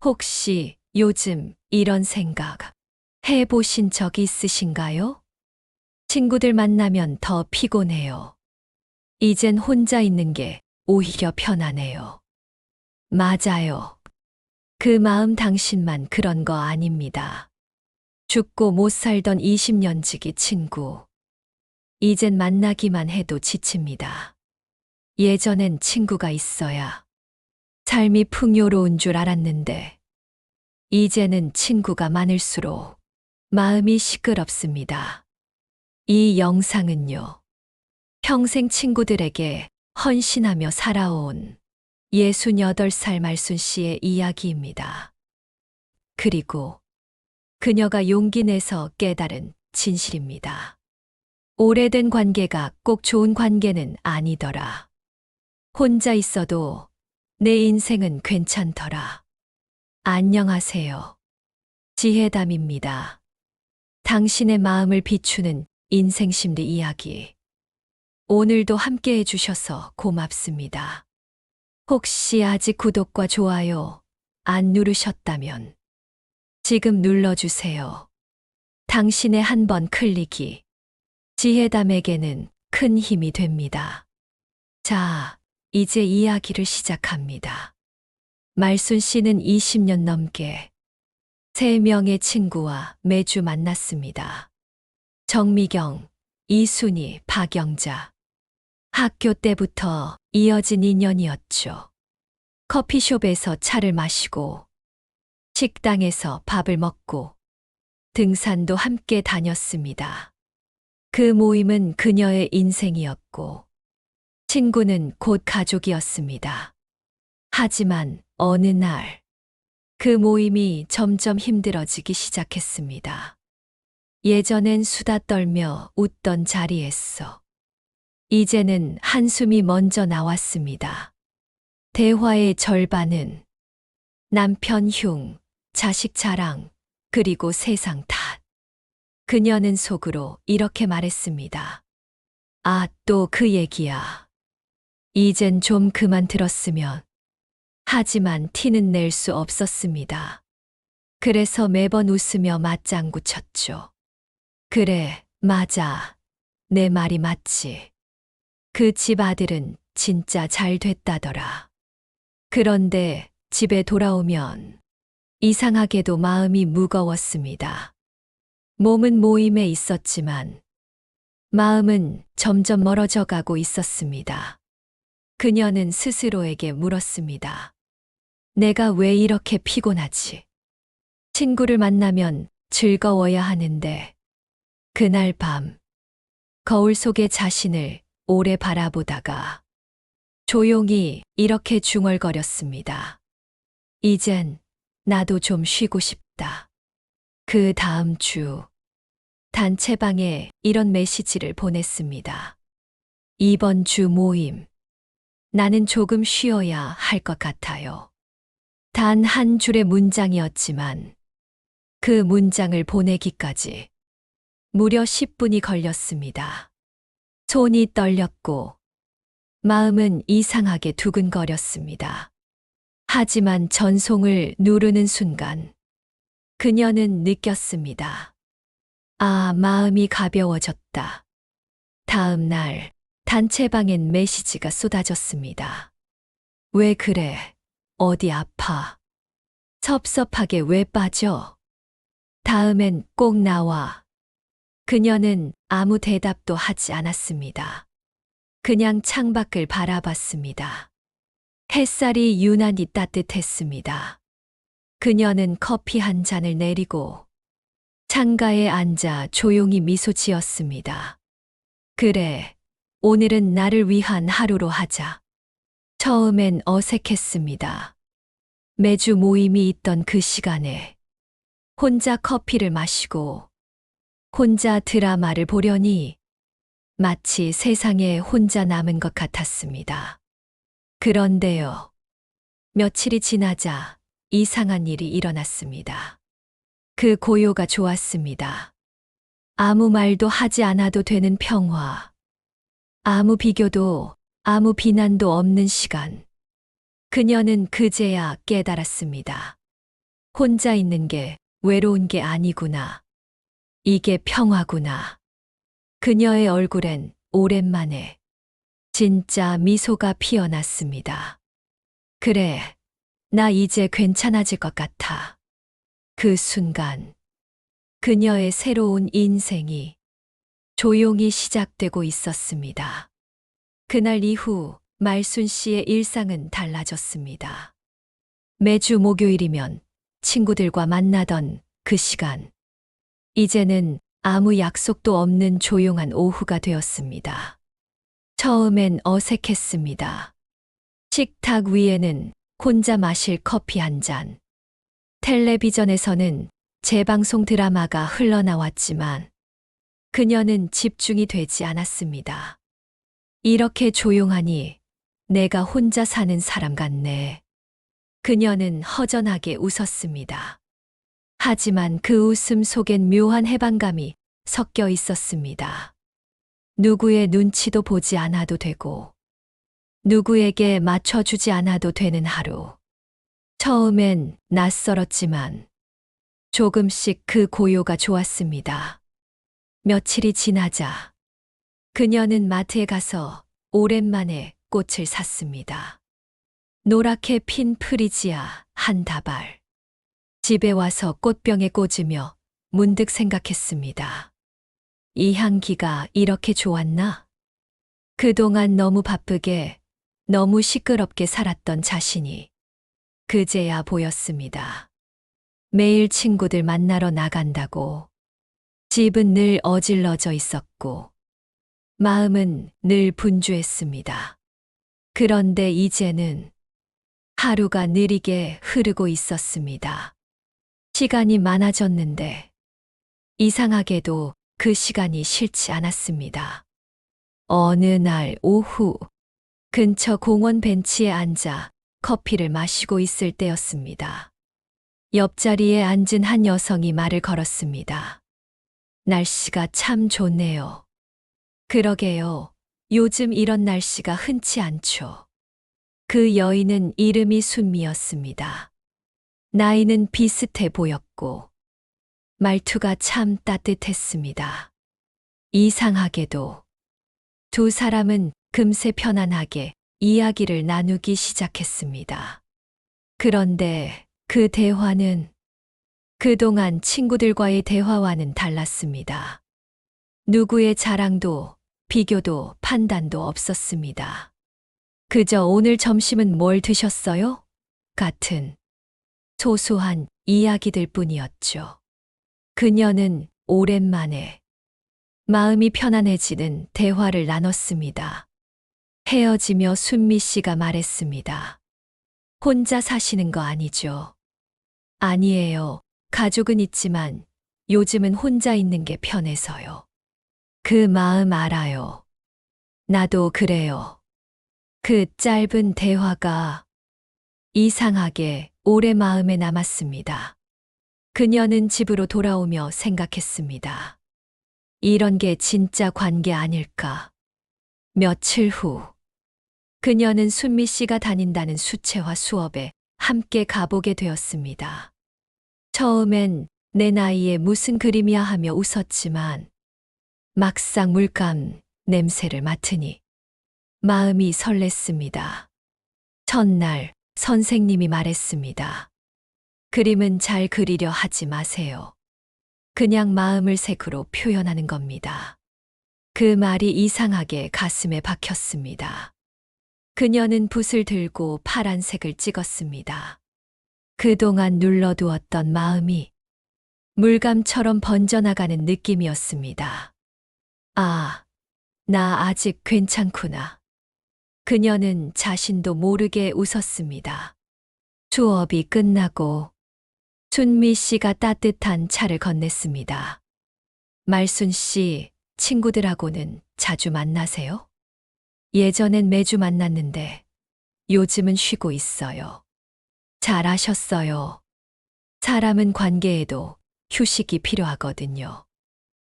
혹시 요즘 이런 생각 해보신 적 있으신가요? 친구들 만나면 더 피곤해요. 이젠 혼자 있는 게 오히려 편하네요. 맞아요. 그 마음 당신만 그런 거 아닙니다. 죽고 못 살던 20년 지기 친구. 이젠 만나기만 해도 지칩니다. 예전엔 친구가 있어야 삶이 풍요로운 줄 알았는데, 이제는 친구가 많을수록 마음이 시끄럽습니다. 이 영상은요, 평생 친구들에게 헌신하며 살아온 68살 말순 씨의 이야기입니다. 그리고 그녀가 용기 내서 깨달은 진실입니다. 오래된 관계가 꼭 좋은 관계는 아니더라. 혼자 있어도 내 인생은 괜찮더라. 안녕하세요. 지혜담입니다. 당신의 마음을 비추는 인생 심리 이야기. 오늘도 함께 해주셔서 고맙습니다. 혹시 아직 구독과 좋아요 안 누르셨다면 지금 눌러주세요. 당신의 한 번 클릭이 지혜담에게는 큰 힘이 됩니다. 자, 이제 이야기를 시작합니다. 말순 씨는 20년 넘게 3명의 친구와 매주 만났습니다. 정미경, 이순희, 박영자. 학교 때부터 이어진 인연이었죠. 커피숍에서 차를 마시고, 식당에서 밥을 먹고, 등산도 함께 다녔습니다. 그 모임은 그녀의 인생이었고, 친구는 곧 가족이었습니다. 하지만 어느 날, 그 모임이 점점 힘들어지기 시작했습니다. 예전엔 수다 떨며 웃던 자리에서 이제는 한숨이 먼저 나왔습니다. 대화의 절반은 남편 흉, 자식 자랑, 그리고 세상 탓. 그녀는 속으로 이렇게 말했습니다. 아, 또 그 얘기야. 이젠 좀 그만 들었으면. 하지만 티는 낼 수 없었습니다. 그래서 매번 웃으며 맞장구 쳤죠. 그래, 맞아. 내 말이 맞지. 그 집 아들은 진짜 잘 됐다더라. 그런데 집에 돌아오면 이상하게도 마음이 무거웠습니다. 몸은 모임에 있었지만 마음은 점점 멀어져 가고 있었습니다. 그녀는 스스로에게 물었습니다. 내가 왜 이렇게 피곤하지? 친구를 만나면 즐거워야 하는데. 그날 밤, 거울 속의 자신을 오래 바라보다가 조용히 이렇게 중얼거렸습니다. 이젠 나도 좀 쉬고 싶다. 그 다음 주, 단체방에 이런 메시지를 보냈습니다. 이번 주 모임, 나는 조금 쉬어야 할 것 같아요. 단 한 줄의 문장이었지만 그 문장을 보내기까지 무려 10분이 걸렸습니다. 손이 떨렸고 마음은 이상하게 두근거렸습니다. 하지만 전송을 누르는 순간 그녀는 느꼈습니다. 아, 마음이 가벼워졌다. 다음 날 단체방엔 메시지가 쏟아졌습니다. 왜 그래? 어디 아파? 섭섭하게 왜 빠져? 다음엔 꼭 나와. 그녀는 아무 대답도 하지 않았습니다. 그냥 창밖을 바라봤습니다. 햇살이 유난히 따뜻했습니다. 그녀는 커피 한 잔을 내리고 창가에 앉아 조용히 미소 지었습니다. 그래, 오늘은 나를 위한 하루로 하자. 처음엔 어색했습니다. 매주 모임이 있던 그 시간에 혼자 커피를 마시고 혼자 드라마를 보려니 마치 세상에 혼자 남은 것 같았습니다. 그런데요, 며칠이 지나자 이상한 일이 일어났습니다. 그 고요가 좋았습니다. 아무 말도 하지 않아도 되는 평화. 아무 비교도, 아무 비난도 없는 시간. 그녀는 그제야 깨달았습니다. 혼자 있는 게 외로운 게 아니구나. 이게 평화구나. 그녀의 얼굴엔 오랜만에 진짜 미소가 피어났습니다. 그래, 나 이제 괜찮아질 것 같아. 그 순간, 그녀의 새로운 인생이 조용히 시작되고 있었습니다. 그날 이후 말순 씨의 일상은 달라졌습니다. 매주 목요일이면 친구들과 만나던 그 시간. 이제는 아무 약속도 없는 조용한 오후가 되었습니다. 처음엔 어색했습니다. 식탁 위에는 혼자 마실 커피 한 잔. 텔레비전에서는 재방송 드라마가 흘러나왔지만 그녀는 집중이 되지 않았습니다. 이렇게 조용하니 내가 혼자 사는 사람 같네. 그녀는 허전하게 웃었습니다. 하지만 그 웃음 속엔 묘한 해방감이 섞여 있었습니다. 누구의 눈치도 보지 않아도 되고, 누구에게 맞춰주지 않아도 되는 하루. 처음엔 낯설었지만 조금씩 그 고요가 좋았습니다. 며칠이 지나자 그녀는 마트에 가서 오랜만에 꽃을 샀습니다. 노랗게 핀 프리지아 한 다발. 집에 와서 꽃병에 꽂으며 문득 생각했습니다. 이 향기가 이렇게 좋았나? 그동안 너무 바쁘게, 너무 시끄럽게 살았던 자신이 그제야 보였습니다. 매일 친구들 만나러 나간다고 집은 늘 어질러져 있었고 마음은 늘 분주했습니다. 그런데 이제는 하루가 느리게 흐르고 있었습니다. 시간이 많아졌는데 이상하게도 그 시간이 싫지 않았습니다. 어느 날 오후 근처 공원 벤치에 앉아 커피를 마시고 있을 때였습니다. 옆자리에 앉은 한 여성이 말을 걸었습니다. 날씨가 참 좋네요. 그러게요. 요즘 이런 날씨가 흔치 않죠. 그 여인은 이름이 순미였습니다. 나이는 비슷해 보였고 말투가 참 따뜻했습니다. 이상하게도 두 사람은 금세 편안하게 이야기를 나누기 시작했습니다. 그런데 그 대화는 그동안 친구들과의 대화와는 달랐습니다. 누구의 자랑도 비교도 판단도 없었습니다. 그저 오늘 점심은 뭘 드셨어요? 같은 소소한 이야기들 뿐이었죠. 그녀는 오랜만에 마음이 편안해지는 대화를 나눴습니다. 헤어지며 순미 씨가 말했습니다. 혼자 사시는 거 아니죠? 아니에요. 가족은 있지만 요즘은 혼자 있는 게 편해서요. 그 마음 알아요. 나도 그래요. 그 짧은 대화가 이상하게 오래 마음에 남았습니다. 그녀는 집으로 돌아오며 생각했습니다. 이런 게 진짜 관계 아닐까? 며칠 후, 그녀는 순미 씨가 다닌다는 수채화 수업에 함께 가보게 되었습니다. 처음엔 내 나이에 무슨 그림이야 하며 웃었지만 막상 물감 냄새를 맡으니 마음이 설렜습니다. 첫날 선생님이 말했습니다. 그림은 잘 그리려 하지 마세요. 그냥 마음을 색으로 표현하는 겁니다. 그 말이 이상하게 가슴에 박혔습니다. 그녀는 붓을 들고 파란색을 찍었습니다. 그동안 눌러두었던 마음이 물감처럼 번져나가는 느낌이었습니다. 아, 나 아직 괜찮구나. 그녀는 자신도 모르게 웃었습니다. 수업이 끝나고 순미 씨가 따뜻한 차를 건넸습니다. 말순 씨, 친구들하고는 자주 만나세요? 예전엔 매주 만났는데 요즘은 쉬고 있어요. 잘하셨어요. 사람은 관계에도 휴식이 필요하거든요.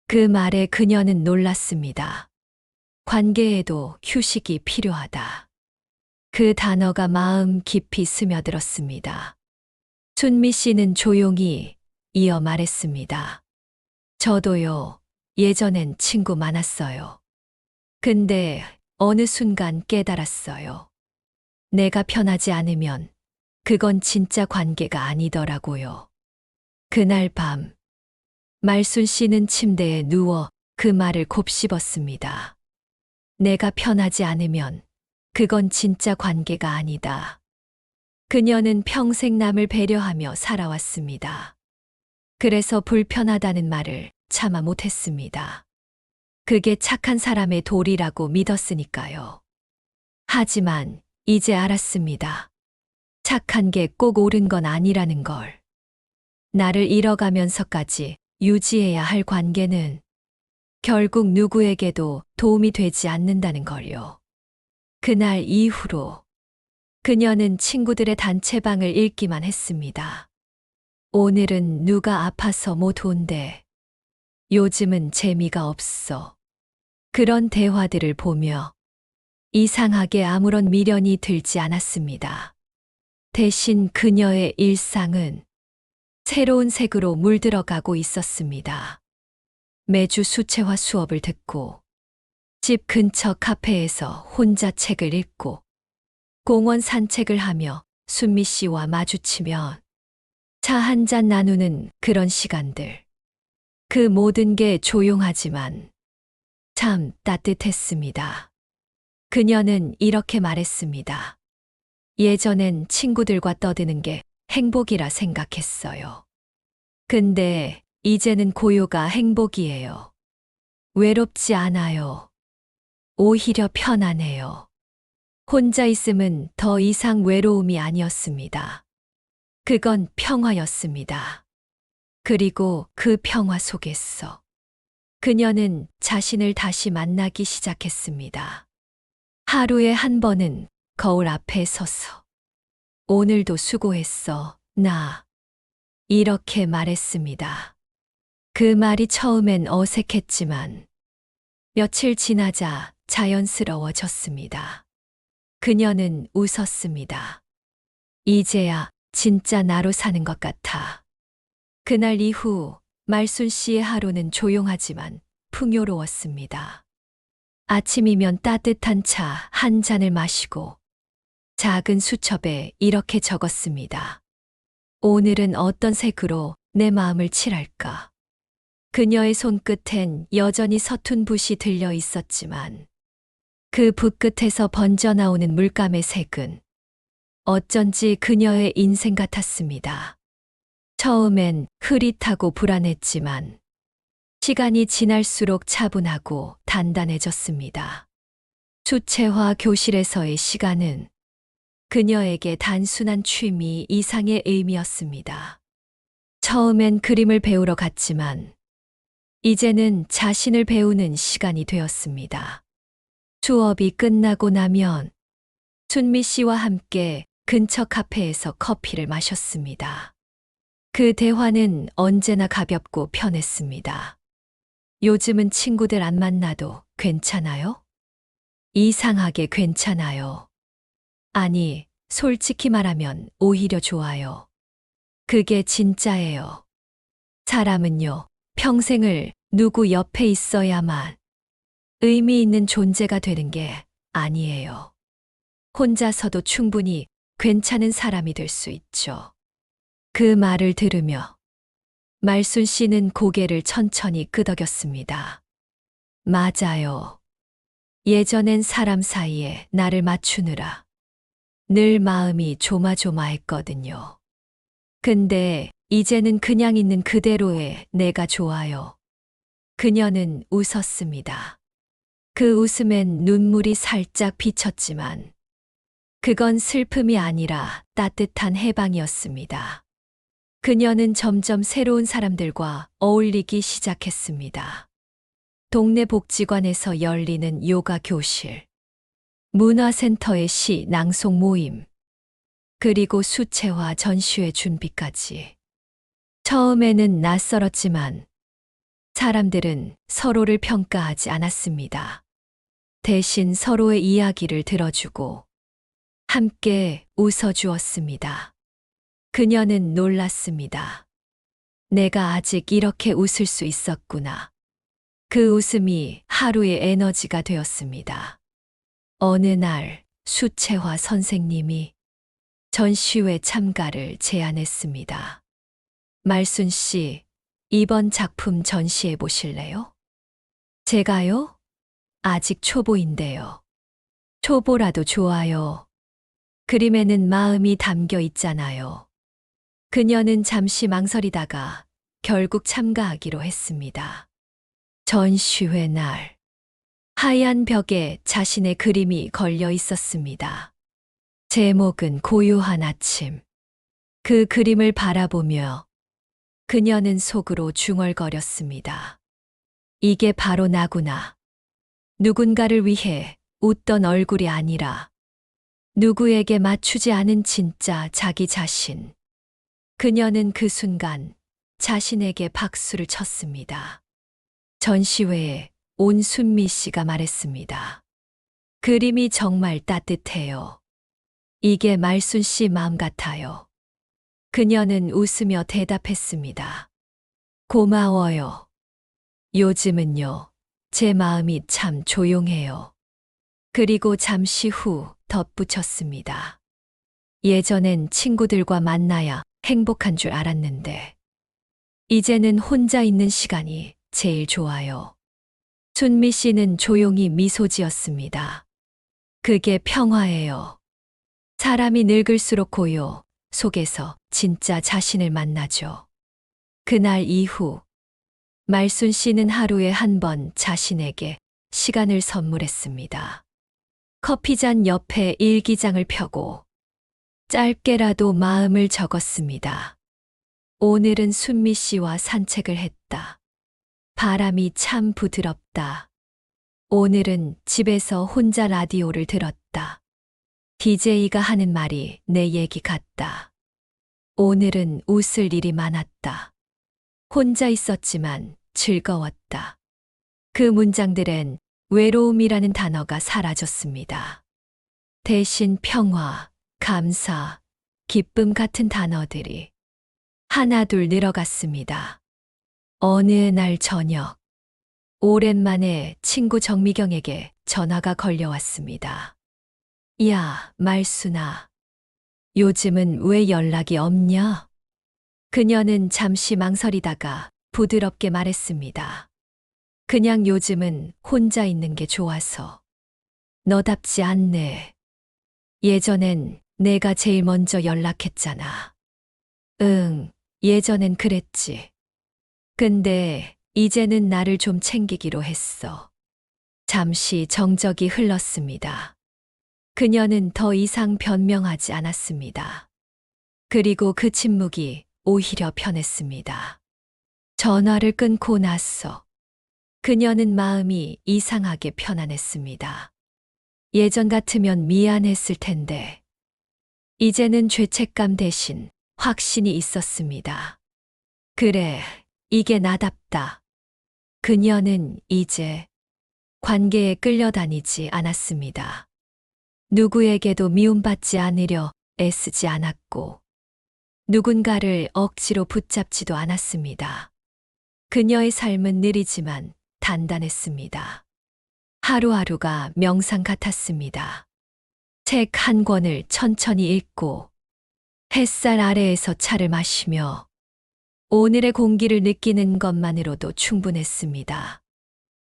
그 말에 그녀는 놀랐습니다. 관계에도 휴식이 필요하다. 그 단어가 마음 깊이 스며들었습니다. 순미 씨는 조용히 이어 말했습니다. 저도요, 예전엔 친구 많았어요. 근데 어느 순간 깨달았어요. 내가 편하지 않으면 그건 진짜 관계가 아니더라고요. 그날 밤, 말순 씨는 침대에 누워 그 말을 곱씹었습니다. 내가 편하지 않으면 그건 진짜 관계가 아니다. 그녀는 평생 남을 배려하며 살아왔습니다. 그래서 불편하다는 말을 참아 못했습니다. 그게 착한 사람의 도리라고 믿었으니까요. 하지만 이제 알았습니다. 착한 게 꼭 옳은 건 아니라는 걸. 나를 잃어가면서까지 유지해야 할 관계는 결국 누구에게도 도움이 되지 않는다는 걸요. 그날 이후로 그녀는 친구들의 단체방을 읽기만 했습니다. 오늘은 누가 아파서 못 온대. 요즘은 재미가 없어. 그런 대화들을 보며 이상하게 아무런 미련이 들지 않았습니다. 대신 그녀의 일상은 새로운 색으로 물들어가고 있었습니다. 매주 수채화 수업을 듣고 집 근처 카페에서 혼자 책을 읽고 공원 산책을 하며 순미 씨와 마주치면 차 한 잔 나누는 그런 시간들. 그 모든 게 조용하지만 참 따뜻했습니다. 그녀는 이렇게 말했습니다. 예전엔 친구들과 떠드는 게 행복이라 생각했어요. 근데 이제는 고요가 행복이에요. 외롭지 않아요. 오히려 편안해요. 혼자 있음은 더 이상 외로움이 아니었습니다. 그건 평화였습니다. 그리고 그 평화 속에서 그녀는 자신을 다시 만나기 시작했습니다. 하루에 한 번은 거울 앞에 서서 오늘도 수고했어, 나. 이렇게 말했습니다. 그 말이 처음엔 어색했지만 며칠 지나자 자연스러워졌습니다. 그녀는 웃었습니다. 이제야 진짜 나로 사는 것 같아. 그날 이후 말순 씨의 하루는 조용하지만 풍요로웠습니다. 아침이면 따뜻한 차 한 잔을 마시고 작은 수첩에 이렇게 적었습니다. 오늘은 어떤 색으로 내 마음을 칠할까? 그녀의 손끝엔 여전히 서툰 붓이 들려 있었지만 그 붓끝에서 번져나오는 물감의 색은 어쩐지 그녀의 인생 같았습니다. 처음엔 흐릿하고 불안했지만 시간이 지날수록 차분하고 단단해졌습니다. 수채화 교실에서의 시간은 그녀에게 단순한 취미 이상의 의미였습니다. 처음엔 그림을 배우러 갔지만 이제는 자신을 배우는 시간이 되었습니다. 수업이 끝나고 나면 순미 씨와 함께 근처 카페에서 커피를 마셨습니다. 그 대화는 언제나 가볍고 편했습니다. 요즘은 친구들 안 만나도 괜찮아요? 이상하게 괜찮아요. 아니, 솔직히 말하면 오히려 좋아요. 그게 진짜예요. 사람은요, 평생을 누구 옆에 있어야만 의미 있는 존재가 되는 게 아니에요. 혼자서도 충분히 괜찮은 사람이 될 수 있죠. 그 말을 들으며 말순 씨는 고개를 천천히 끄덕였습니다. 맞아요. 예전엔 사람 사이에 나를 맞추느라 늘 마음이 조마조마했거든요. 근데 이제는 그냥 있는 그대로의 내가 좋아요. 그녀는 웃었습니다. 그 웃음엔 눈물이 살짝 비쳤지만 그건 슬픔이 아니라 따뜻한 해방이었습니다. 그녀는 점점 새로운 사람들과 어울리기 시작했습니다. 동네 복지관에서 열리는 요가 교실, 문화센터의 시 낭송 모임, 그리고 수채화 전시회 준비까지. 처음에는 낯설었지만 사람들은 서로를 평가하지 않았습니다. 대신 서로의 이야기를 들어주고 함께 웃어주었습니다. 그녀는 놀랐습니다. 내가 아직 이렇게 웃을 수 있었구나. 그 웃음이 하루의 에너지가 되었습니다. 어느 날 수채화 선생님이 전시회 참가를 제안했습니다. 말순 씨, 이번 작품 전시해 보실래요? 제가요? 아직 초보인데요. 초보라도 좋아요. 그림에는 마음이 담겨 있잖아요. 그녀는 잠시 망설이다가 결국 참가하기로 했습니다. 전시회 날, 하얀 벽에 자신의 그림이 걸려 있었습니다. 제목은 고요한 아침. 그 그림을 바라보며 그녀는 속으로 중얼거렸습니다. 이게 바로 나구나. 누군가를 위해 웃던 얼굴이 아니라 누구에게 맞추지 않은 진짜 자기 자신. 그녀는 그 순간 자신에게 박수를 쳤습니다. 전시회에 온 순미 씨가 말했습니다. 그림이 정말 따뜻해요. 이게 말순 씨 마음 같아요. 그녀는 웃으며 대답했습니다. 고마워요. 요즘은요, 제 마음이 참 조용해요. 그리고 잠시 후 덧붙였습니다. 예전엔 친구들과 만나야 행복한 줄 알았는데, 이제는 혼자 있는 시간이 제일 좋아요. 순미 씨는 조용히 미소 지었습니다. 그게 평화예요. 사람이 늙을수록 고요 속에서 진짜 자신을 만나죠. 그날 이후 말순 씨는 하루에 한 번 자신에게 시간을 선물했습니다. 커피잔 옆에 일기장을 펴고 짧게라도 마음을 적었습니다. 오늘은 순미 씨와 산책을 했다. 바람이 참 부드럽다. 오늘은 집에서 혼자 라디오를 들었다. DJ가 하는 말이 내 얘기 같다. 오늘은 웃을 일이 많았다. 혼자 있었지만 즐거웠다. 그 문장들엔 외로움이라는 단어가 사라졌습니다. 대신 평화, 감사, 기쁨 같은 단어들이 하나둘 늘어갔습니다. 어느 날 저녁, 오랜만에 친구 정미경에게 전화가 걸려왔습니다. 야, 말순아. 요즘은 왜 연락이 없냐? 그녀는 잠시 망설이다가 부드럽게 말했습니다. 그냥 요즘은 혼자 있는 게 좋아서. 너답지 않네. 예전엔 내가 제일 먼저 연락했잖아. 응, 예전엔 그랬지. 근데 이제는 나를 좀 챙기기로 했어. 잠시 정적이 흘렀습니다. 그녀는 더 이상 변명하지 않았습니다. 그리고 그 침묵이 오히려 편했습니다. 전화를 끊고 나서 그녀는 마음이 이상하게 편안했습니다. 예전 같으면 미안했을 텐데, 이제는 죄책감 대신 확신이 있었습니다. 그래, 이게 나답다. 그녀는 이제 관계에 끌려다니지 않았습니다. 누구에게도 미움받지 않으려 애쓰지 않았고, 누군가를 억지로 붙잡지도 않았습니다. 그녀의 삶은 느리지만 단단했습니다. 하루하루가 명상 같았습니다. 책 한 권을 천천히 읽고, 햇살 아래에서 차를 마시며, 오늘의 공기를 느끼는 것만으로도 충분했습니다.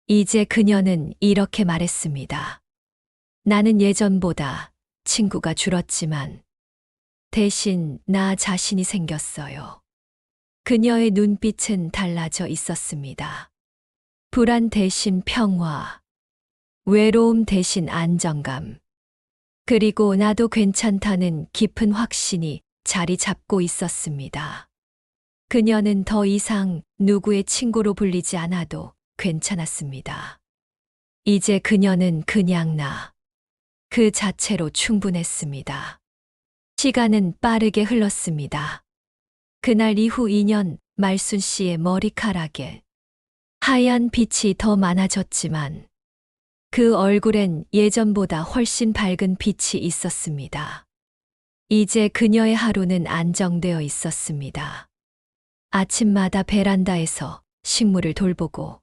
이제 그녀는 이렇게 말했습니다. 나는 예전보다 친구가 줄었지만 대신 나 자신이 생겼어요. 그녀의 눈빛은 달라져 있었습니다. 불안 대신 평화, 외로움 대신 안정감, 그리고 나도 괜찮다는 깊은 확신이 자리 잡고 있었습니다. 그녀는 더 이상 누구의 친구로 불리지 않아도 괜찮았습니다. 이제 그녀는 그냥 그 자체로 충분했습니다. 시간은 빠르게 흘렀습니다. 그날 이후 2년 말순 씨의 머리카락에 하얀 빛이 더 많아졌지만 그 얼굴엔 예전보다 훨씬 밝은 빛이 있었습니다. 이제 그녀의 하루는 안정되어 있었습니다. 아침마다 베란다에서 식물을 돌보고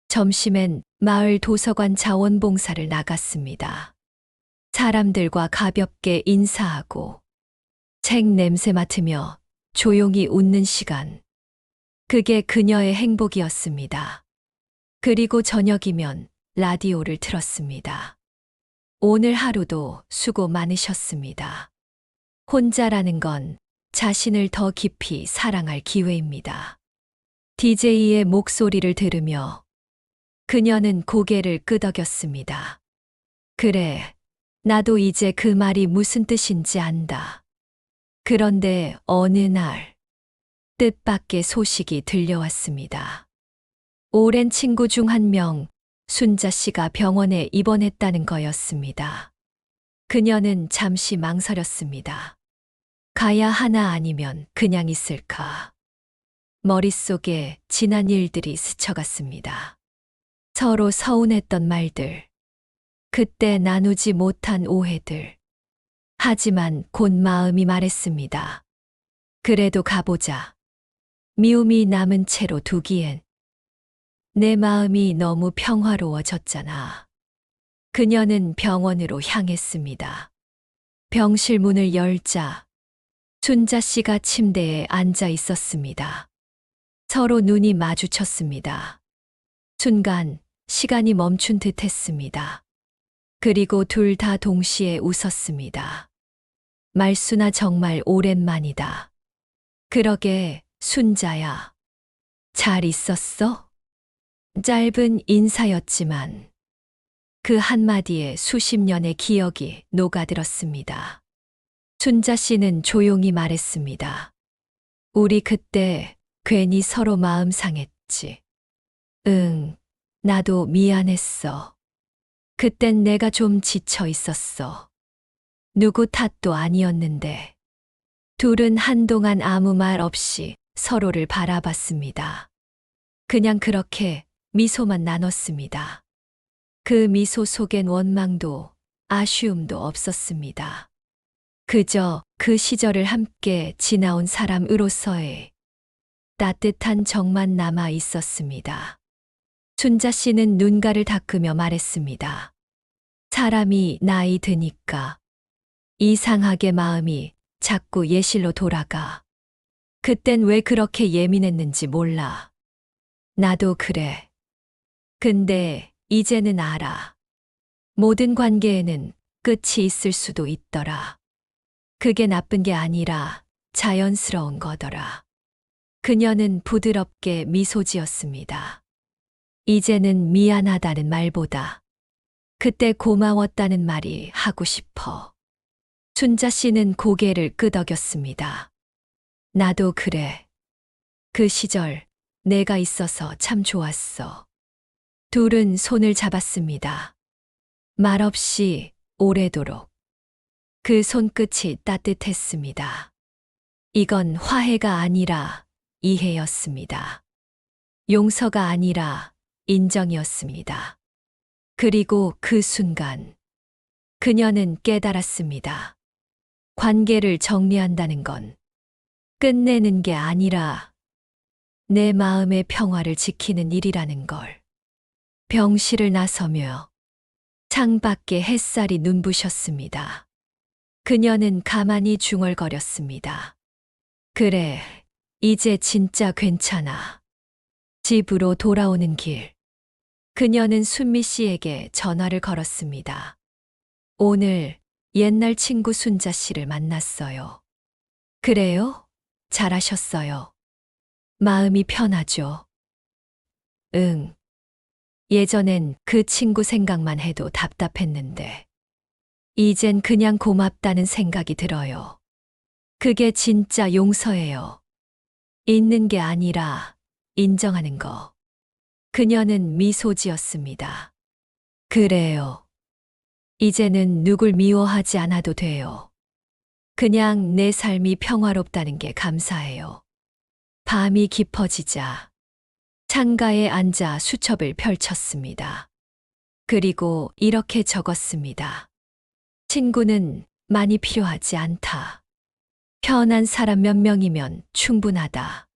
점심엔 마을 도서관 자원봉사를 나갔습니다. 사람들과 가볍게 인사하고 책 냄새 맡으며 조용히 웃는 시간. 그게 그녀의 행복이었습니다. 그리고 저녁이면 라디오를 틀었습니다. 오늘 하루도 수고 많으셨습니다. 혼자라는 건 자신을 더 깊이 사랑할 기회입니다. DJ의 목소리를 들으며 그녀는 고개를 끄덕였습니다. 그래, 나도 이제 그 말이 무슨 뜻인지 안다. 그런데 어느 날 뜻밖의 소식이 들려왔습니다. 오랜 친구 중 한 명, 순자 씨가 병원에 입원했다는 거였습니다. 그녀는 잠시 망설였습니다. 가야 하나 아니면 그냥 있을까. 머릿속에 지난 일들이 스쳐갔습니다. 서로 서운했던 말들, 그때 나누지 못한 오해들. 하지만 곧 마음이 말했습니다. 그래도 가보자. 미움이 남은 채로 두기엔 내 마음이 너무 평화로워졌잖아. 그녀는 병원으로 향했습니다. 병실 문을 열자 순자 씨가 침대에 앉아 있었습니다. 서로 눈이 마주쳤습니다. 순간 시간이 멈춘 듯 했습니다. 그리고 둘 다 동시에 웃었습니다. 말순아 정말 오랜만이다. 그러게, 순자야. 잘 있었어? 짧은 인사였지만 그 한마디에 수십 년의 기억이 녹아들었습니다. 순자 씨는 조용히 말했습니다. 우리 그때 괜히 서로 마음 상했지. 응, 나도 미안했어. 그땐 내가 좀 지쳐 있었어. 누구 탓도 아니었는데. 둘은 한동안 아무 말 없이 서로를 바라봤습니다. 그냥 그렇게 미소만 나눴습니다. 그 미소 속엔 원망도 아쉬움도 없었습니다. 그저 그 시절을 함께 지나온 사람으로서의 따뜻한 정만 남아 있었습니다. 순자 씨는 눈가를 닦으며 말했습니다. 사람이 나이 드니까 이상하게 마음이 자꾸 예실로 돌아가. 그땐 왜 그렇게 예민했는지 몰라. 나도 그래. 근데 이제는 알아. 모든 관계에는 끝이 있을 수도 있더라. 그게 나쁜 게 아니라 자연스러운 거더라. 그녀는 부드럽게 미소 지었습니다. 이제는 미안하다는 말보다 그때 고마웠다는 말이 하고 싶어. 순자 씨는 고개를 끄덕였습니다. 나도 그래. 그 시절 내가 있어서 참 좋았어. 둘은 손을 잡았습니다. 말없이 오래도록. 그 손끝이 따뜻했습니다. 이건 화해가 아니라 이해였습니다. 용서가 아니라 인정이었습니다. 그리고 그 순간 그녀는 깨달았습니다. 관계를 정리한다는 건 끝내는 게 아니라 내 마음의 평화를 지키는 일이라는 걸. 병실을 나서며 창밖에 햇살이 눈부셨습니다. 그녀는 가만히 중얼거렸습니다. 그래, 이제 진짜 괜찮아. 집으로 돌아오는 길. 그녀는 순미 씨에게 전화를 걸었습니다. 오늘 옛날 친구 순자 씨를 만났어요. 그래요? 잘하셨어요. 마음이 편하죠. 응. 예전엔 그 친구 생각만 해도 답답했는데, 이젠 그냥 고맙다는 생각이 들어요. 그게 진짜 용서예요. 있는 게 아니라 인정하는 거. 그녀는 미소 지었습니다. 그래요. 이제는 누굴 미워하지 않아도 돼요. 그냥 내 삶이 평화롭다는 게 감사해요. 밤이 깊어지자 창가에 앉아 수첩을 펼쳤습니다. 그리고 이렇게 적었습니다. 친구는 많이 필요하지 않다. 편한 사람 몇 명이면 충분하다.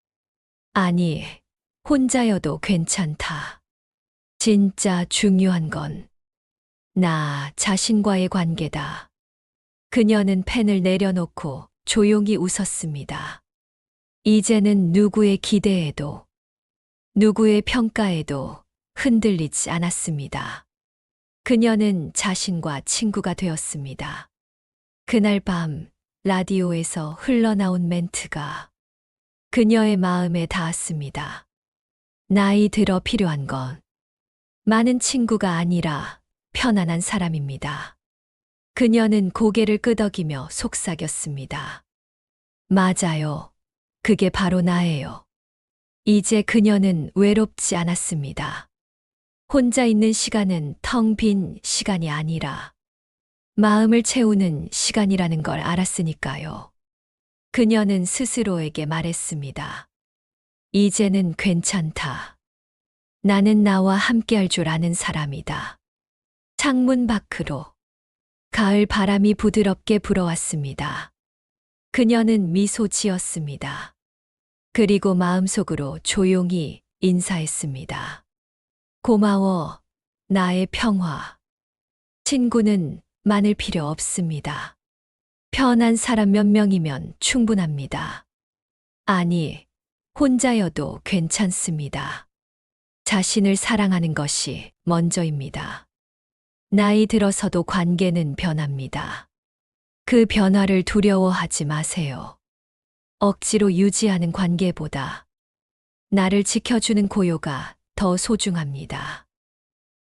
아니, 혼자여도 괜찮다. 진짜 중요한 건 나 자신과의 관계다. 그녀는 펜을 내려놓고 조용히 웃었습니다. 이제는 누구의 기대에도, 누구의 평가에도 흔들리지 않았습니다. 그녀는 자신과 친구가 되었습니다. 그날 밤 라디오에서 흘러나온 멘트가 그녀의 마음에 닿았습니다. 나이 들어 필요한 건 많은 친구가 아니라 편안한 사람입니다. 그녀는 고개를 끄덕이며 속삭였습니다. 맞아요. 그게 바로 나예요. 이제 그녀는 외롭지 않았습니다. 혼자 있는 시간은 텅 빈 시간이 아니라 마음을 채우는 시간이라는 걸 알았으니까요. 그녀는 스스로에게 말했습니다. 이제는 괜찮다. 나는 나와 함께할 줄 아는 사람이다. 창문 밖으로 가을 바람이 부드럽게 불어왔습니다. 그녀는 미소 지었습니다. 그리고 마음속으로 조용히 인사했습니다. 고마워, 나의 평화. 친구는 많을 필요 없습니다. 편한 사람 몇 명이면 충분합니다. 아니, 혼자여도 괜찮습니다. 자신을 사랑하는 것이 먼저입니다. 나이 들어서도 관계는 변합니다. 그 변화를 두려워하지 마세요. 억지로 유지하는 관계보다 나를 지켜주는 고요가 더 소중합니다.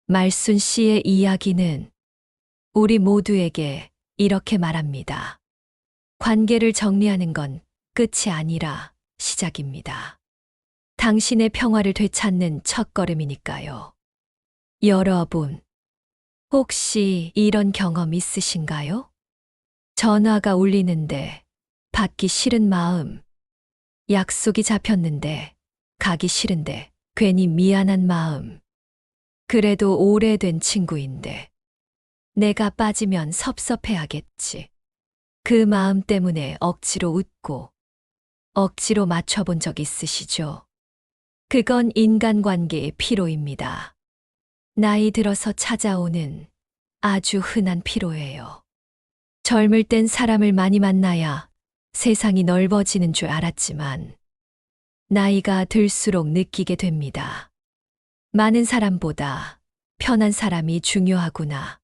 말순 씨의 이야기는 우리 모두에게 이렇게 말합니다. 관계를 정리하는 건 끝이 아니라 시작입니다. 당신의 평화를 되찾는 첫걸음이니까요. 여러분, 혹시 이런 경험 있으신가요? 전화가 울리는데 받기 싫은 마음, 약속이 잡혔는데 가기 싫은데 괜히 미안한 마음, 그래도 오래된 친구인데 내가 빠지면 섭섭해하겠지. 그 마음 때문에 억지로 웃고 억지로 맞춰본 적 있으시죠? 그건 인간관계의 피로입니다. 나이 들어서 찾아오는 아주 흔한 피로예요. 젊을 땐 사람을 많이 만나야 세상이 넓어지는 줄 알았지만 나이가 들수록 느끼게 됩니다. 많은 사람보다 편한 사람이 중요하구나.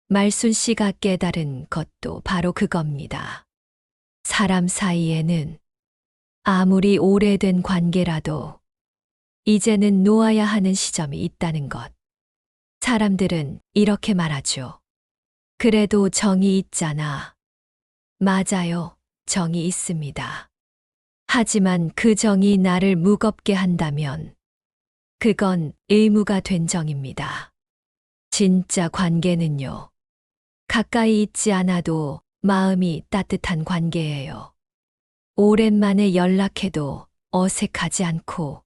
말순 씨가 깨달은 것도 바로 그겁니다. 사람 사이에는 아무리 오래된 관계라도 이제는 놓아야 하는 시점이 있다는 것. 사람들은 이렇게 말하죠. 그래도 정이 있잖아. 맞아요. 정이 있습니다. 하지만 그 정이 나를 무겁게 한다면 그건 의무가 된 정입니다. 진짜 관계는요. 가까이 있지 않아도 마음이 따뜻한 관계예요. 오랜만에 연락해도 어색하지 않고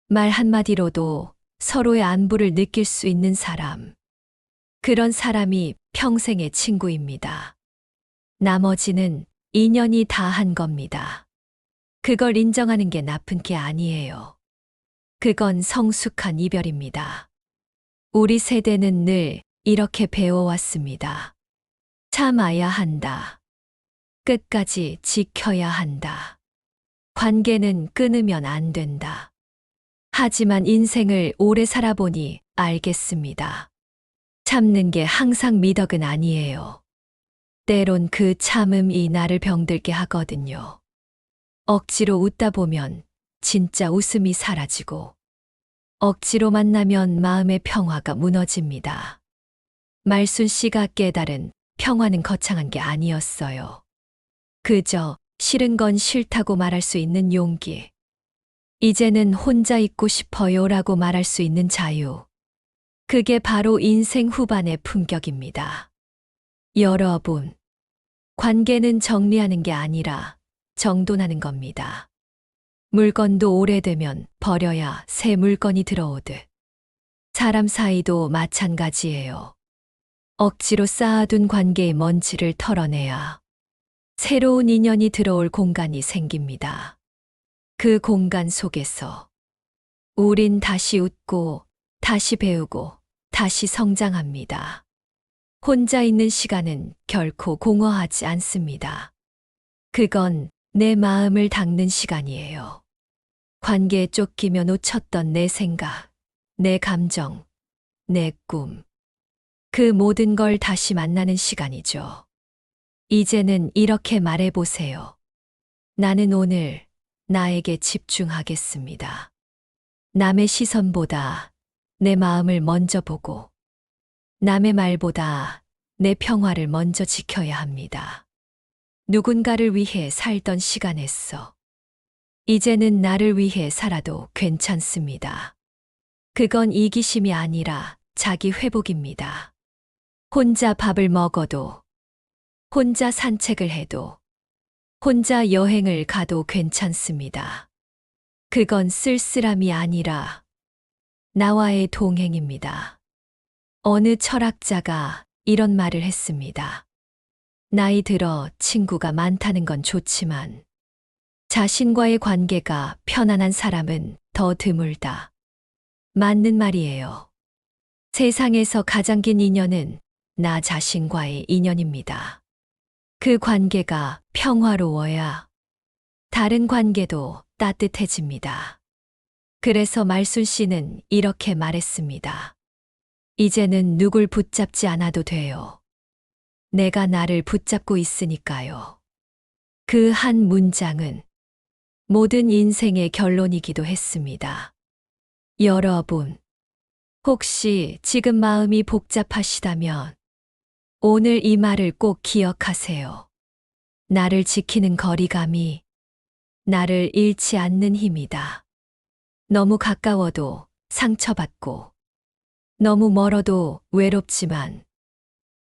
말 한마디로도 서로의 안부를 느낄 수 있는 사람. 그런 사람이 평생의 친구입니다. 나머지는 인연이 다 한 겁니다. 그걸 인정하는 게 나쁜 게 아니에요. 그건 성숙한 이별입니다. 우리 세대는 늘 이렇게 배워왔습니다. 참아야 한다. 끝까지 지켜야 한다. 관계는 끊으면 안 된다. 하지만 인생을 오래 살아보니 알겠습니다. 참는 게 항상 미덕은 아니에요. 때론 그 참음이 나를 병들게 하거든요. 억지로 웃다 보면 진짜 웃음이 사라지고 억지로 만나면 마음의 평화가 무너집니다. 말순 씨가 깨달은 평화는 거창한 게 아니었어요. 그저 싫은 건 싫다고 말할 수 있는 용기. 이제는 혼자 있고 싶어요라고 말할 수 있는 자유. 그게 바로 인생 후반의 품격입니다. 여러분, 관계는 정리하는 게 아니라 정돈하는 겁니다. 물건도 오래되면 버려야 새 물건이 들어오듯 사람 사이도 마찬가지예요. 억지로 쌓아둔 관계의 먼지를 털어내야 새로운 인연이 들어올 공간이 생깁니다. 그 공간 속에서 우린 다시 웃고, 다시 배우고, 다시 성장합니다. 혼자 있는 시간은 결코 공허하지 않습니다. 그건 내 마음을 닦는 시간이에요. 관계에 쫓기며 놓쳤던 내 생각, 내 감정, 내 꿈. 그 모든 걸 다시 만나는 시간이죠. 이제는 이렇게 말해보세요. 나는 오늘 나에게 집중하겠습니다. 남의 시선보다 내 마음을 먼저 보고, 남의 말보다 내 평화를 먼저 지켜야 합니다. 누군가를 위해 살던 시간에서 이제는 나를 위해 살아도 괜찮습니다. 그건 이기심이 아니라 자기 회복입니다. 혼자 밥을 먹어도, 혼자 산책을 해도, 혼자 여행을 가도 괜찮습니다. 그건 쓸쓸함이 아니라 나와의 동행입니다. 어느 철학자가 이런 말을 했습니다. 나이 들어 친구가 많다는 건 좋지만 자신과의 관계가 편안한 사람은 더 드물다. 맞는 말이에요. 세상에서 가장 긴 인연은 나 자신과의 인연입니다. 그 관계가 평화로워야 다른 관계도 따뜻해집니다. 그래서 말순 씨는 이렇게 말했습니다. 이제는 누굴 붙잡지 않아도 돼요. 내가 나를 붙잡고 있으니까요. 그 한 문장은 모든 인생의 결론이기도 했습니다. 여러분, 혹시 지금 마음이 복잡하시다면 오늘 이 말을 꼭 기억하세요. 나를 지키는 거리감이 나를 잃지 않는 힘이다. 너무 가까워도 상처받고, 너무 멀어도 외롭지만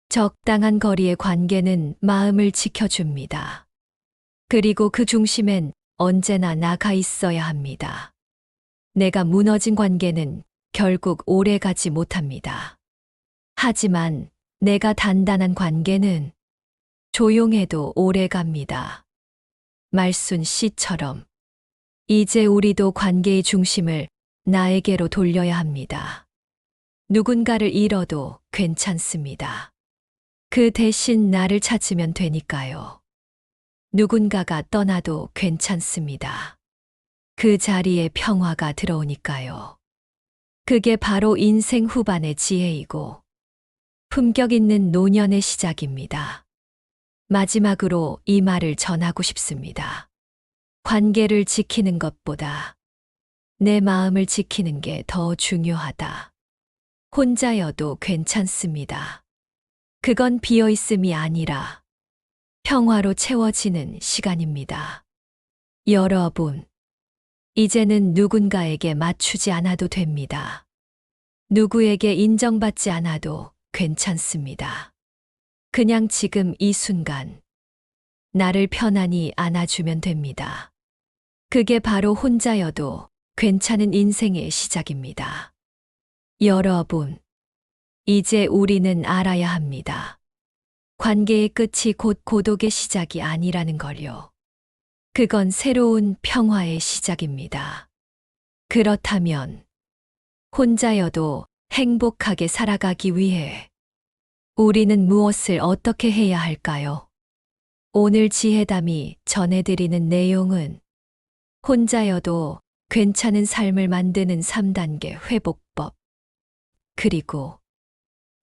적당한 거리의 관계는 마음을 지켜줍니다. 그리고 그 중심엔 언제나 나가 있어야 합니다. 내가 무너진 관계는 결국 오래 가지 못합니다. 하지만 내가 단단한 관계는 조용해도 오래 갑니다. 말순 씨처럼 이제 우리도 관계의 중심을 나에게로 돌려야 합니다. 누군가를 잃어도 괜찮습니다. 그 대신 나를 찾으면 되니까요. 누군가가 떠나도 괜찮습니다. 그 자리에 평화가 들어오니까요. 그게 바로 인생 후반의 지혜이고 품격 있는 노년의 시작입니다. 마지막으로 이 말을 전하고 싶습니다. 관계를 지키는 것보다 내 마음을 지키는 게 더 중요하다. 혼자여도 괜찮습니다. 그건 비어있음이 아니라 평화로 채워지는 시간입니다. 여러분, 이제는 누군가에게 맞추지 않아도 됩니다. 누구에게 인정받지 않아도 괜찮습니다. 그냥 지금 이 순간 나를 편안히 안아주면 됩니다. 그게 바로 혼자여도 괜찮은 인생의 시작입니다. 여러분, 이제 우리는 알아야 합니다. 관계의 끝이 곧 고독의 시작이 아니라는 걸요. 그건 새로운 평화의 시작입니다. 그렇다면 혼자여도 행복하게 살아가기 위해 우리는 무엇을 어떻게 해야 할까요? 오늘 지혜담이 전해드리는 내용은 혼자여도 괜찮은 삶을 만드는 3단계 회복법, 그리고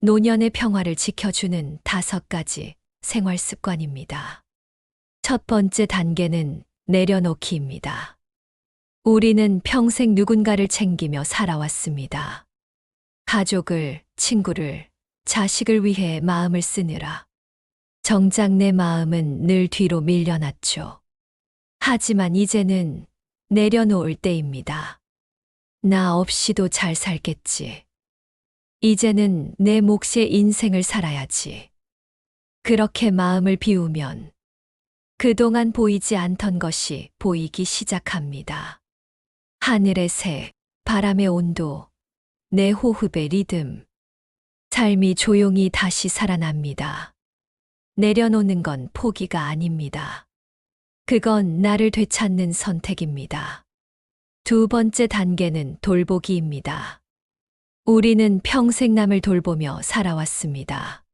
노년의 평화를 지켜주는 5가지 생활 습관입니다. 첫 번째 단계는 내려놓기입니다. 우리는 평생 누군가를 챙기며 살아왔습니다. 가족을, 친구를, 자식을 위해 마음을 쓰느라 정작 내 마음은 늘 뒤로 밀려났죠. 하지만 이제는 내려놓을 때입니다. 나 없이도 잘 살겠지. 이제는 내 몫의 인생을 살아야지. 그렇게 마음을 비우면 그동안 보이지 않던 것이 보이기 시작합니다. 하늘의 색, 바람의 온도, 내 호흡의 리듬, 삶이 조용히 다시 살아납니다. 내려놓는 건 포기가 아닙니다. 그건 나를 되찾는 선택입니다. 두 번째 단계는 돌보기입니다. 우리는 평생 남을 돌보며 살아왔습니다.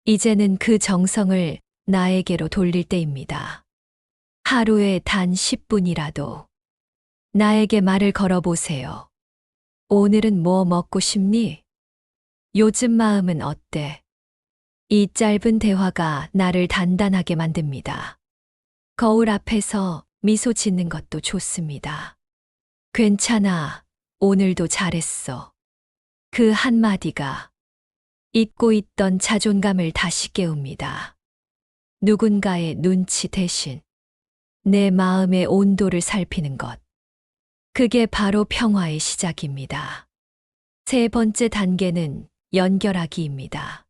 이제는 그 정성을 나에게로 돌릴 때입니다. 하루에 단 10분이라도 나에게 말을 걸어보세요. 오늘은 뭐 먹고 싶니? 요즘 마음은 어때? 이 짧은 대화가 나를 단단하게 만듭니다. 거울 앞에서 미소 짓는 것도 좋습니다. 괜찮아. 오늘도 잘했어. 그 한마디가 잊고 있던 자존감을 다시 깨웁니다. 누군가의 눈치 대신 내 마음의 온도를 살피는 것. 그게 바로 평화의 시작입니다. 세 번째 단계는 연결하기입니다.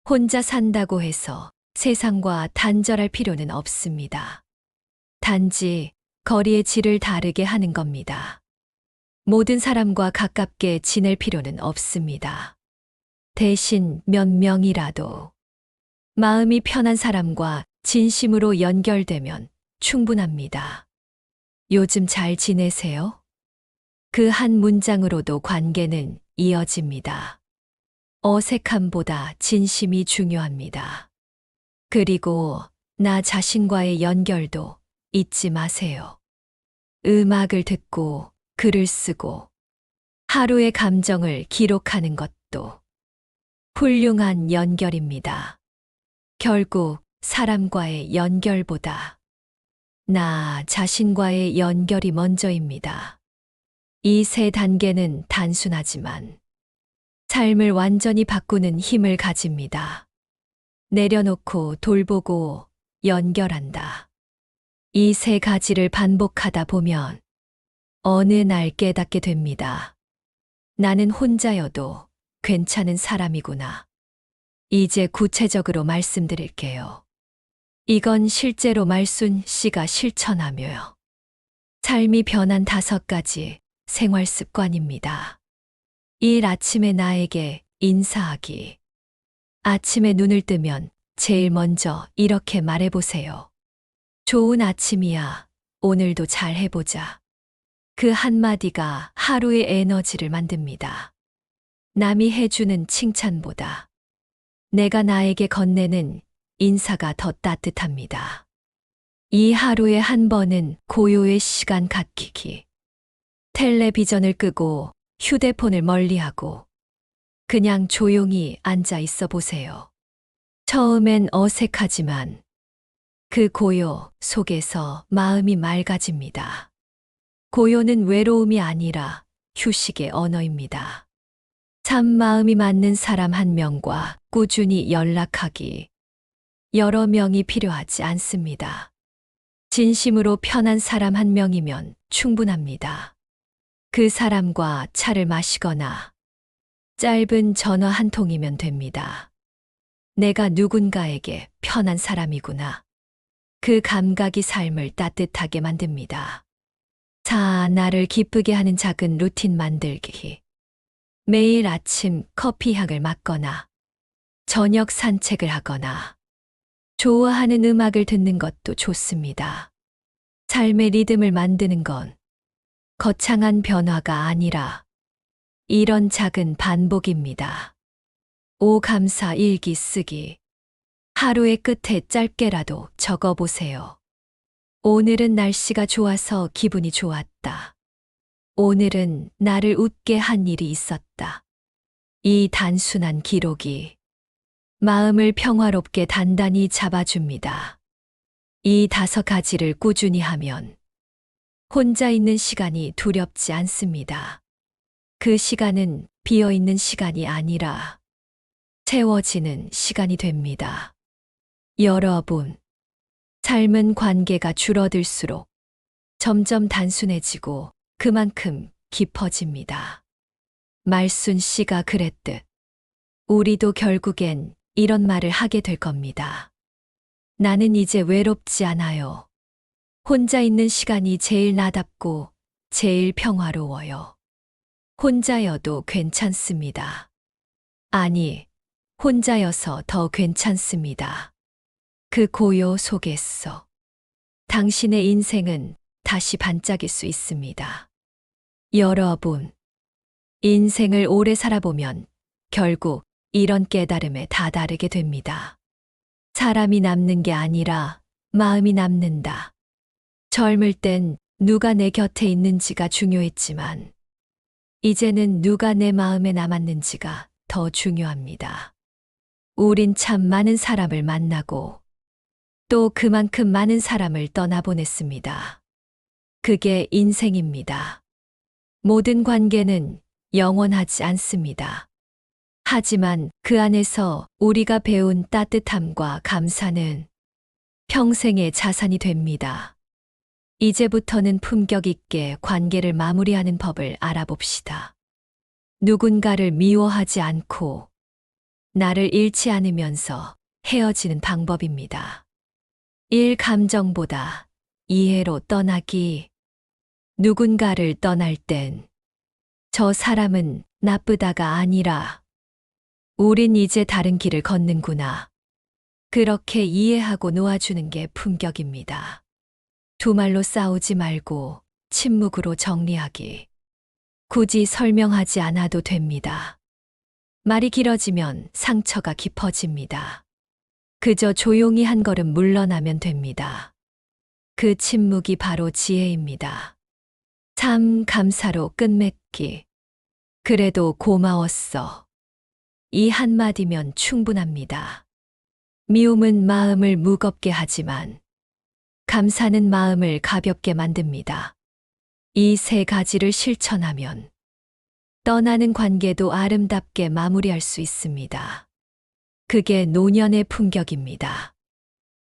혼자 산다고 해서 세상과 단절할 필요는 없습니다. 단지 거리의 질을 다르게 하는 겁니다. 모든 사람과 가깝게 지낼 필요는 없습니다. 대신 몇 명이라도 마음이 편한 사람과 진심으로 연결되면 충분합니다. 요즘 잘 지내세요? 그 한 문장으로도 관계는 이어집니다. 어색함보다 진심이 중요합니다. 그리고 나 자신과의 연결도 잊지 마세요. 음악을 듣고 글을 쓰고 하루의 감정을 기록하는 것도 훌륭한 연결입니다. 결국 사람과의 연결보다 나 자신과의 연결이 먼저입니다. 이 세 단계는 단순하지만 삶을 완전히 바꾸는 힘을 가집니다. 내려놓고 돌보고 연결한다. 이 세 가지를 반복하다 보면 어느 날 깨닫게 됩니다. 나는 혼자여도 괜찮은 사람이구나. 이제 구체적으로 말씀드릴게요. 이건 실제로 말순 씨가 실천하며요. 삶이 변한 5가지 생활 습관입니다. 일 아침에 나에게 인사하기. 아침에 눈을 뜨면 제일 먼저 이렇게 말해보세요. 좋은 아침이야. 오늘도 잘 해보자. 그 한마디가 하루의 에너지를 만듭니다. 남이 해주는 칭찬보다 내가 나에게 건네는 인사가 더 따뜻합니다. 이 하루에 한 번은 고요의 시간 갖기기. 텔레비전을 끄고 휴대폰을 멀리하고 그냥 조용히 앉아 있어 보세요. 처음엔 어색하지만 그 고요 속에서 마음이 맑아집니다. 고요는 외로움이 아니라 휴식의 언어입니다. 참 마음이 맞는 사람 한 명과 꾸준히 연락하기. 여러 명이 필요하지 않습니다. 진심으로 편한 사람 한 명이면 충분합니다. 그 사람과 차를 마시거나 짧은 전화 한 통이면 됩니다. 내가 누군가에게 편한 사람이구나. 그 감각이 삶을 따뜻하게 만듭니다. 자, 나를 기쁘게 하는 작은 루틴 만들기. 매일 아침 커피 향을 맡거나 저녁 산책을 하거나 좋아하는 음악을 듣는 것도 좋습니다. 삶의 리듬을 만드는 건 거창한 변화가 아니라 이런 작은 반복입니다. 오감사 일기 쓰기. 하루의 끝에 짧게라도 적어보세요. 오늘은 날씨가 좋아서 기분이 좋았다. 오늘은 나를 웃게 한 일이 있었다. 이 단순한 기록이 마음을 평화롭게 단단히 잡아줍니다. 이 5가지를 꾸준히 하면 혼자 있는 시간이 두렵지 않습니다. 그 시간은 비어있는 시간이 아니라 채워지는 시간이 됩니다. 여러분, 삶은 관계가 줄어들수록 점점 단순해지고 그만큼 깊어집니다. 말순 씨가 그랬듯 우리도 결국엔 이런 말을 하게 될 겁니다. 나는 이제 외롭지 않아요. 혼자 있는 시간이 제일 나답고 제일 평화로워요. 혼자여도 괜찮습니다. 아니, 혼자여서 더 괜찮습니다. 그 고요 속에서 당신의 인생은 다시 반짝일 수 있습니다. 여러분, 인생을 오래 살아보면 결국 이런 깨달음에 다다르게 됩니다. 사람이 남는 게 아니라 마음이 남는다. 젊을 땐 누가 내 곁에 있는지가 중요했지만, 이제는 누가 내 마음에 남았는지가 더 중요합니다. 우린 참 많은 사람을 만나고 또 그만큼 많은 사람을 떠나보냈습니다. 그게 인생입니다. 모든 관계는 영원하지 않습니다. 하지만 그 안에서 우리가 배운 따뜻함과 감사는 평생의 자산이 됩니다. 이제부터는 품격 있게 관계를 마무리하는 법을 알아봅시다. 누군가를 미워하지 않고 나를 잃지 않으면서 헤어지는 방법입니다. 감정보다 이해로 떠나기. 누군가를 떠날 땐 저 사람은 나쁘다가 아니라 우린 이제 다른 길을 걷는구나. 그렇게 이해하고 놓아주는 게 품격입니다. 두 말로 싸우지 말고 침묵으로 정리하기. 굳이 설명하지 않아도 됩니다. 말이 길어지면 상처가 깊어집니다. 그저 조용히 한 걸음 물러나면 됩니다. 그 침묵이 바로 지혜입니다. 참 감사로 끝맺기. 그래도 고마웠어. 이 한마디면 충분합니다. 미움은 마음을 무겁게 하지만 감사는 마음을 가볍게 만듭니다. 이 세 가지를 실천하면 떠나는 관계도 아름답게 마무리할 수 있습니다. 그게 노년의 품격입니다.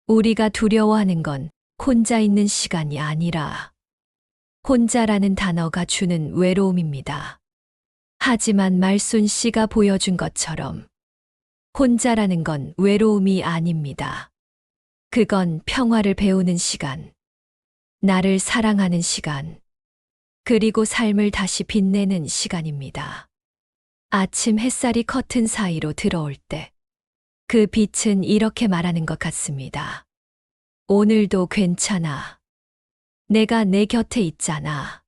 우리가 두려워하는 건 혼자 있는 시간이 아니라 혼자라는 단어가 주는 외로움입니다. 하지만 말순 씨가 보여준 것처럼 혼자라는 건 외로움이 아닙니다. 그건 평화를 배우는 시간, 나를 사랑하는 시간, 그리고 삶을 다시 빛내는 시간입니다. 아침 햇살이 커튼 사이로 들어올 때 그 빛은 이렇게 말하는 것 같습니다. 오늘도 괜찮아. 내가 내 곁에 있잖아.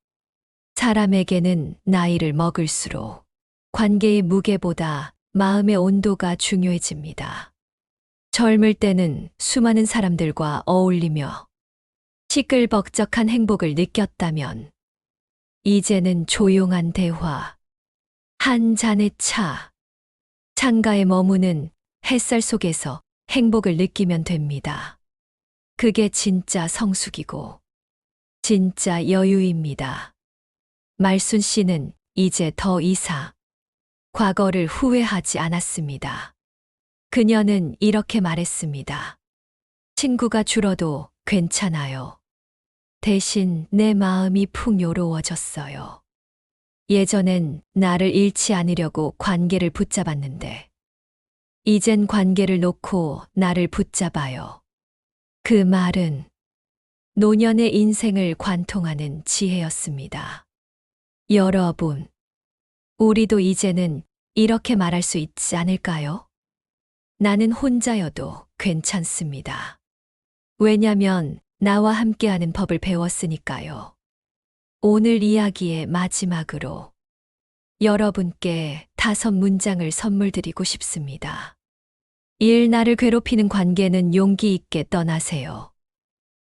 사람에게는 나이를 먹을수록 관계의 무게보다 마음의 온도가 중요해집니다. 젊을 때는 수많은 사람들과 어울리며 시끌벅적한 행복을 느꼈다면 이제는 조용한 대화, 한 잔의 차, 창가에 머무는 햇살 속에서 행복을 느끼면 됩니다. 그게 진짜 성숙이고 진짜 여유입니다. 말순 씨는 이제 더 이상 과거를 후회하지 않았습니다. 그녀는 이렇게 말했습니다. 친구가 줄어도 괜찮아요. 대신 내 마음이 풍요로워졌어요. 예전엔 나를 잃지 않으려고 관계를 붙잡았는데, 이젠 관계를 놓고 나를 붙잡아요. 그 말은 노년의 인생을 관통하는 지혜였습니다. 여러분, 우리도 이제는 이렇게 말할 수 있지 않을까요? 나는 혼자여도 괜찮습니다. 왜냐면 나와 함께하는 법을 배웠으니까요. 오늘 이야기의 마지막으로 여러분께 5문장을 선물 드리고 싶습니다. 나를 괴롭히는 관계는 용기 있게 떠나세요.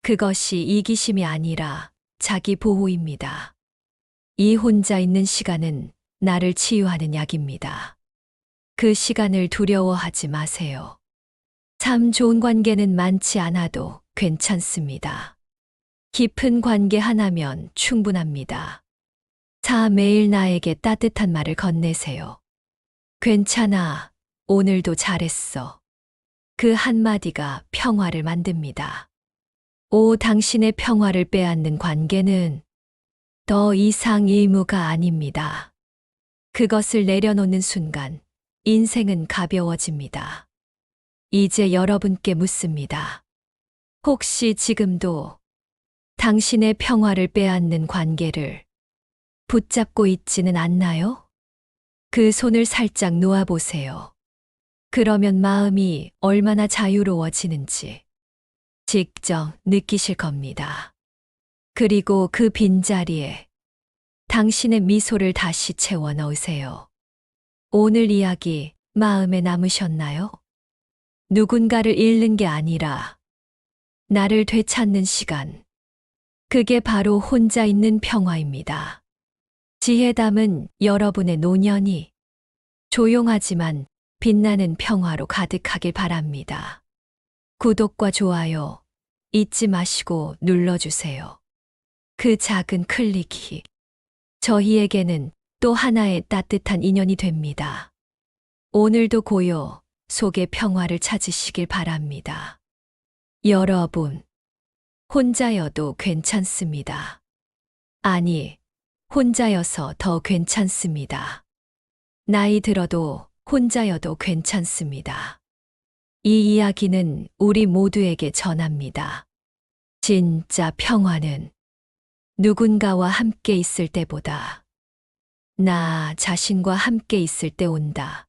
그것이 이기심이 아니라 자기 보호입니다. 이 혼자 있는 시간은 나를 치유하는 약입니다. 그 시간을 두려워하지 마세요. 참 좋은 관계는 많지 않아도 괜찮습니다. 깊은 관계 하나면 충분합니다. 매일 나에게 따뜻한 말을 건네세요. 괜찮아, 오늘도 잘했어. 그 한마디가 평화를 만듭니다. 당신의 평화를 빼앗는 관계는 더 이상 의무가 아닙니다. 그것을 내려놓는 순간 인생은 가벼워집니다. 이제 여러분께 묻습니다. 혹시 지금도 당신의 평화를 빼앗는 관계를 붙잡고 있지는 않나요? 그 손을 살짝 놓아보세요. 그러면 마음이 얼마나 자유로워지는지 직접 느끼실 겁니다. 그리고 그 빈자리에 당신의 미소를 다시 채워 넣으세요. 오늘 이야기 마음에 남으셨나요? 누군가를 잃는 게 아니라 나를 되찾는 시간. 그게 바로 혼자 있는 평화입니다. 지혜담은 여러분의 노년이 조용하지만 빛나는 평화로 가득하길 바랍니다. 구독과 좋아요 잊지 마시고 눌러주세요. 그 작은 클릭이 저희에게는 또 하나의 따뜻한 인연이 됩니다. 오늘도 고요 속의 평화를 찾으시길 바랍니다. 여러분, 혼자여도 괜찮습니다. 아니, 혼자여서 더 괜찮습니다. 나이 들어도 혼자여도 괜찮습니다. 이 이야기는 우리 모두에게 전합니다. 진짜 평화는 누군가와 함께 있을 때보다 나 자신과 함께 있을 때 온다.